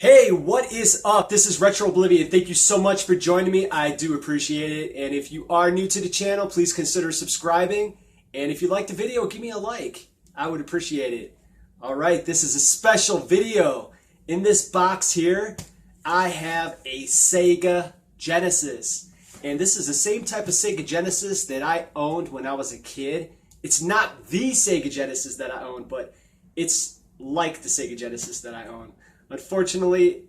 Hey, what is up? This is Retro Oblivion. Thank you so much for joining me. I do appreciate it. And if you are new to the channel, please consider subscribing. And if you like the video, give me a like. I would appreciate it. All right, this is a special video. In this box here, I have a Sega Genesis. And this is the same type of Sega Genesis that I owned when I was a kid. It's not the Sega Genesis that I owned, but it's like the Sega Genesis that I own. Unfortunately,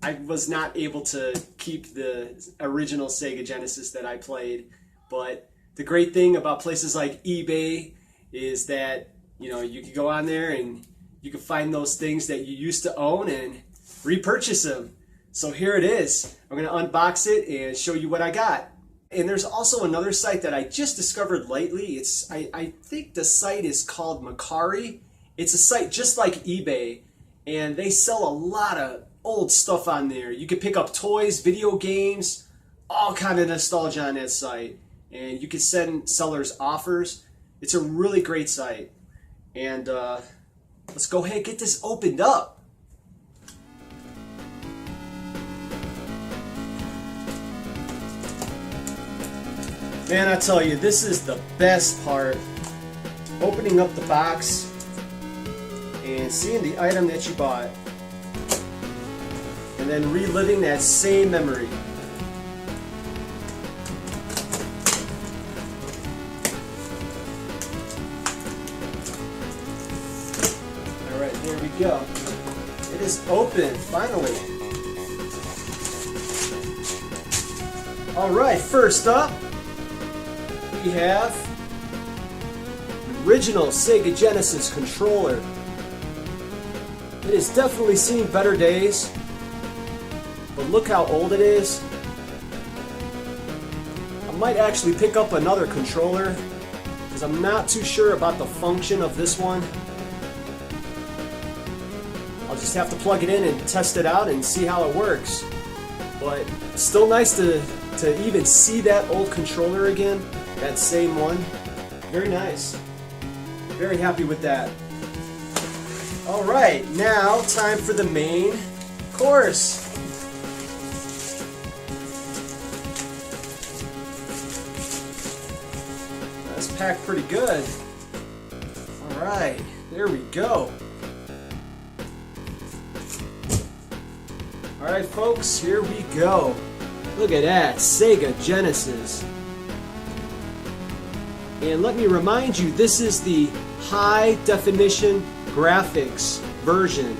I was not able to keep the original Sega Genesis that I played, but the great thing about places like eBay is that, you can go on there and you can find those things that you used to own and repurchase them. So here it is. I'm going to unbox it and show you what I got. And there's also another site that I just discovered lately. I think the site is called Macari. It's a site just like eBay. And they sell a lot of old stuff on there. You can pick up toys, video games, all kind of nostalgia on that site. And you can send sellers offers. It's a really great site. And let's go ahead and get this opened up. Man, I tell you, this is the best part. Opening up the box and seeing the item that you bought, and then reliving that same memory. Alright, there we go. It is open, finally. Alright, first up, we have the original Sega Genesis controller. It has definitely seen better days, but look how old it is. I might actually pick up another controller because I'm not too sure about the function of this one. I'll just have to plug it in and test it out and see how it works. But it's still nice to even see that old controller again, that same one. Very nice. Very happy with that. Alright, now time for the main course. That's packed pretty good. Alright, there we go. Alright folks, here we go. Look at that, Sega Genesis. And let me remind you, this is the high definition graphics version,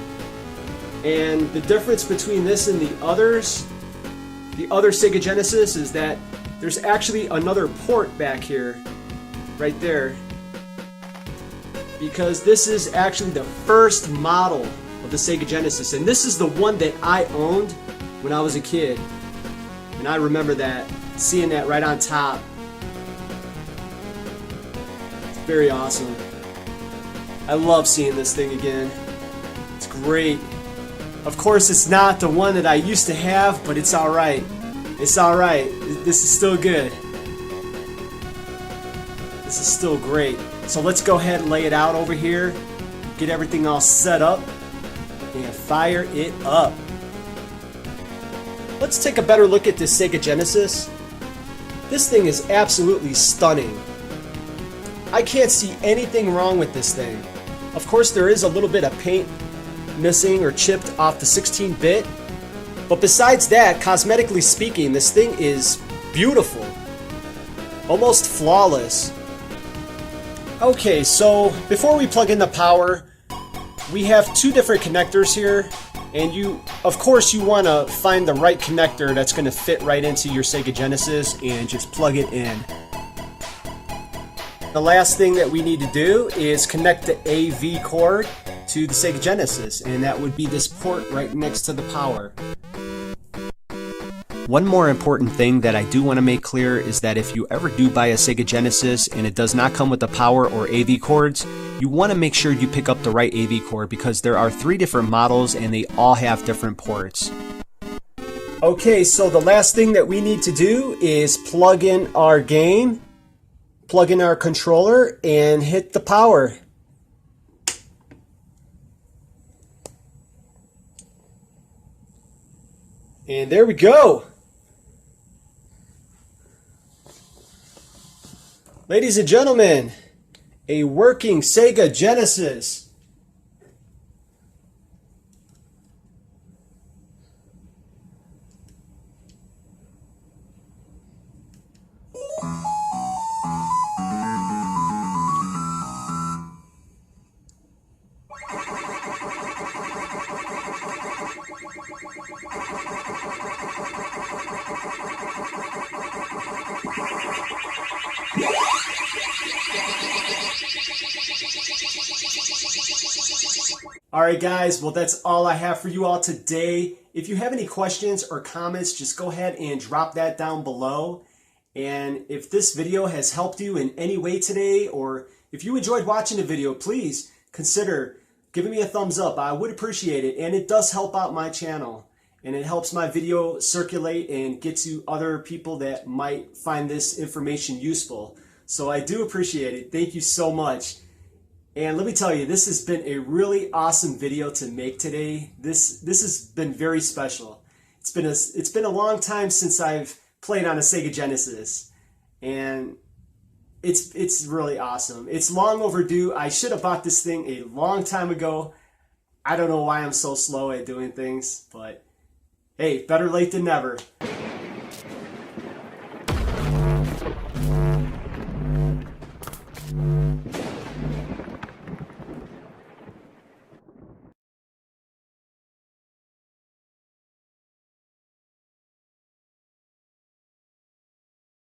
and the difference between this and the other Sega Genesis is that there's actually another port back here, right there, because this is actually the first model of the Sega Genesis, and this is the one that I owned when I was a kid, and I remember that, seeing that right on top. It's very awesome. I love seeing this thing again. It's great. Of course, it's not the one that I used to have, but it's alright. It's alright. This is still good. This is still great. So let's go ahead and lay it out over here, get everything all set up, and fire it up. Let's take a better look at this Sega Genesis. This thing is absolutely stunning. I can't see anything wrong with this thing. Of course, there is a little bit of paint missing or chipped off the 16-bit, but besides that, cosmetically speaking, this thing is beautiful. Almost flawless. Okay, so before we plug in the power, we have two different connectors here, and of course, you want to find the right connector that's going to fit right into your Sega Genesis and just plug it in. The last thing that we need to do is connect the AV cord to the Sega Genesis, and that would be this port right next to the power. One more important thing that I do want to make clear is that if you ever do buy a Sega Genesis and it does not come with the power or AV cords, you want to make sure you pick up the right AV cord because there are 3 different models and they all have different ports. Okay, so the last thing that we need to do is plug in our game, plug in our controller, and hit the power. And there we go. Ladies and gentlemen, a working Sega Genesis. Alright guys, well that's all I have for you all today. If you have any questions or comments, just go ahead and drop that down below. And if this video has helped you in any way today, or if you enjoyed watching the video, please consider giving me a thumbs up. I would appreciate it, and it does help out my channel. And it helps my video circulate and get to other people that might find this information useful. So I do appreciate it. Thank you so much. And let me tell you, this has been a really awesome video to make today. This has been very special. It's been a long time since I've played on a Sega Genesis, and it's really awesome. It's long overdue. I should have bought this thing a long time ago. I don't know why I'm so slow at doing things, but hey, better late than never.